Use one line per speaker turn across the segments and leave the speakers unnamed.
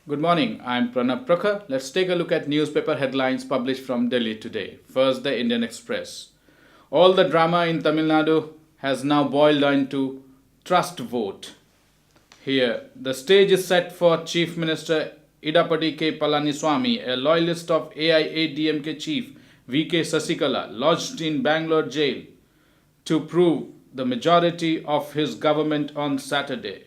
Good morning, I'm Pranav. Let's take a look at newspaper headlines published from Delhi today. First, the Indian Express. All the drama in Tamil Nadu has now boiled down to trust vote. Here, the stage is set for Chief Minister Idapati K. Palaniswami, a loyalist of AIADMK chief VK Sasikala, lodged in Bangalore jail to prove the majority of his government on Saturday.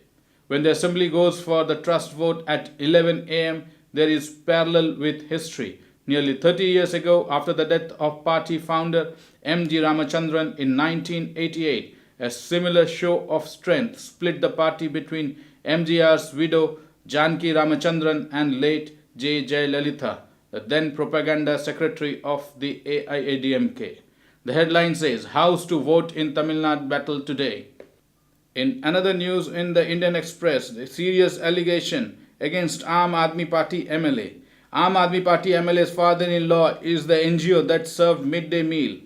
When the assembly goes for the trust vote at 11 am, there is parallel with history. Nearly 30 years ago, after the death of party founder M.G. Ramachandran in 1988, a similar show of strength split the party between MGR's widow Janki Ramachandran and late J. Jayalalitha, the then propaganda secretary of the AIADMK. The headline says, House to vote in Tamil Nadu battle today. In another news in the Indian Express, the serious allegation against Aam Aadmi Party MLA. Aam Aadmi Party MLA's father-in-law is the NGO that served midday meal.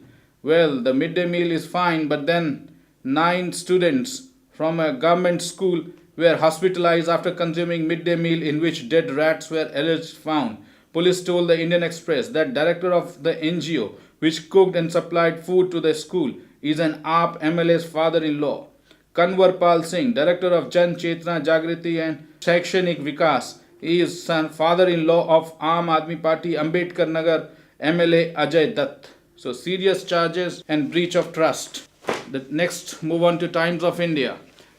Well, the midday meal is fine, but then 9 students from a government school were hospitalized after consuming midday meal in which dead rats were alleged found. Police told the Indian Express that director of the NGO, which cooked and supplied food to the school, is an AAP MLA's father-in-law. Kanwar Pal Singh, director of Jan Chetna Jagriti and Shakshanik Vikas, is father-in-law of Aam Aadmi Party Ambedkar Nagar MLA Ajay Dutt. So serious charges and breach of trust. The next move on to Times of India.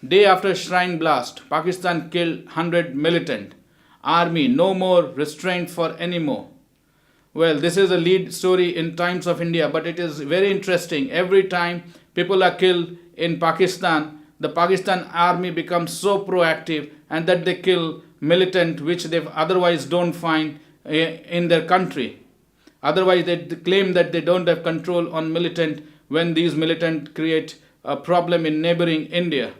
Day after shrine blast, Pakistan killed 100 militant. Army, no more restraint for anymore. Well, this is a lead story in Times of India, but it is very interesting. Every time people are killed in Pakistan, the Pakistan army becomes so proactive and that they kill militant which they otherwise don't find in their country. Otherwise, they claim that they don't have control on militant when these militant create a problem in neighboring India.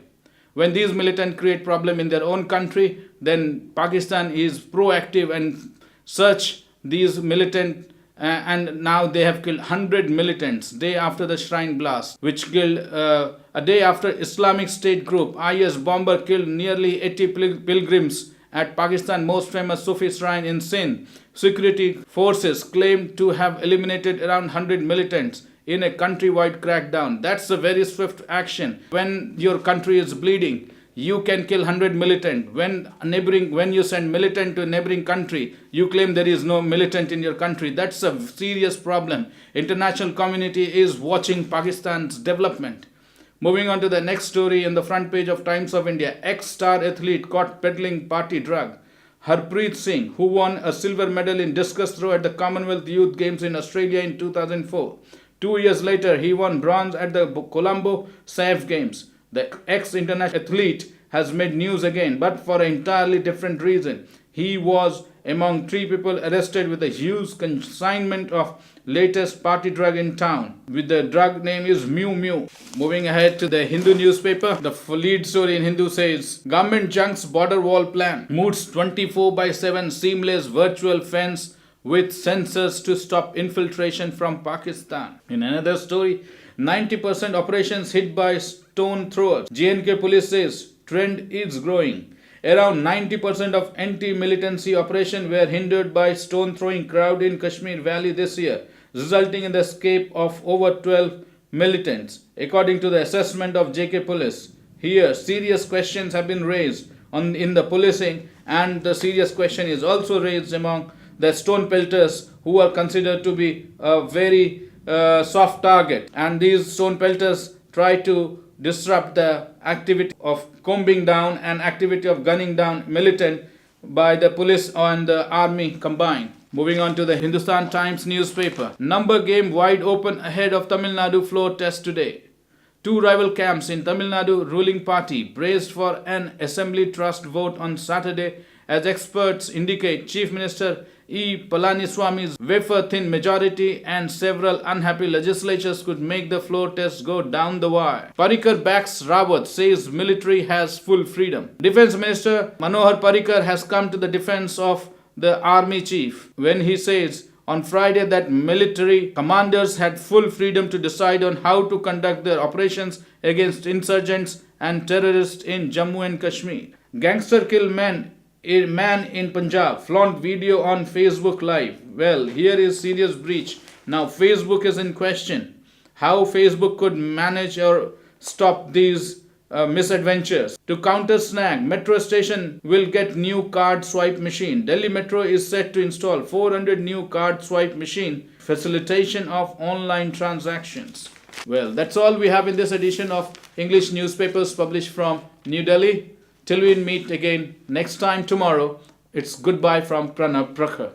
When these militant create problem in their own country, then Pakistan is proactive and search these militant and now they have killed 100 militants day after the shrine blast, which killed a day after Islamic State group IS bomber killed nearly 80 pilgrims at Pakistan's most famous Sufi shrine in Sindh. Security forces claimed to have eliminated around 100 militants in a countrywide crackdown. That's a very swift action. When your country is bleeding, you can kill 100 militant. When you send militant to a neighboring country, you claim there is no militant in your country. That's a serious problem. International community is watching Pakistan's development. Moving on to the next story in the front page of Times of India. Ex-star athlete caught peddling party drug. Harpreet Singh, who won a silver medal in discus throw at the Commonwealth Youth Games in Australia in 2004. 2 years later, he won bronze at the Colombo SAF Games. The ex-international athlete has made news again, but for an entirely different reason. He was among 3 people arrested with a huge consignment of latest party drug in town. With the drug name is Mew Mew. Moving ahead to the Hindu newspaper, the lead story in Hindu says, Government junks border wall plan. Moods 24/7 seamless virtual fence with sensors to stop infiltration from Pakistan. In another story, 90% operations hit by stone throwers. J&K police says trend is growing. Around 90% of anti-militancy operations were hindered by stone-throwing crowd in Kashmir Valley this year, resulting in the escape of over 12 militants, according to the assessment of JK police. Here, serious questions have been raised in the policing, and the serious question is also raised among the stone pelters, who are considered to be a very soft target, and these stone pelters try to disrupt the activity of combing down and activity of gunning down militant by the police and the army combined. Moving on to the Hindustan Times newspaper. Number game wide open ahead of Tamil Nadu floor test today. 2 rival camps in Tamil Nadu ruling party braced for an assembly trust vote on Saturday as experts indicate Chief Minister Palaniswami's wafer-thin majority and several unhappy legislatures could make the floor test go down the wire. Parrikar backs Rawat, says military has full freedom. Defence Minister Manohar Parrikar has come to the defence of the army chief when he says on Friday that military commanders had full freedom to decide on how to conduct their operations against insurgents and terrorists in Jammu and Kashmir. Gangster kill men A man in Punjab flaunt video on Facebook Live. Well, here is serious breach. Now Facebook is in question. How Facebook could manage or stop these misadventures. To counter snag, metro station will get new card swipe machine. Delhi Metro is set to install 400 new card swipe machine, facilitation of online transactions. Well, that's all we have in this edition of English newspapers published from New Delhi. Till we meet again next time tomorrow, it's goodbye from Pranav Prakhar.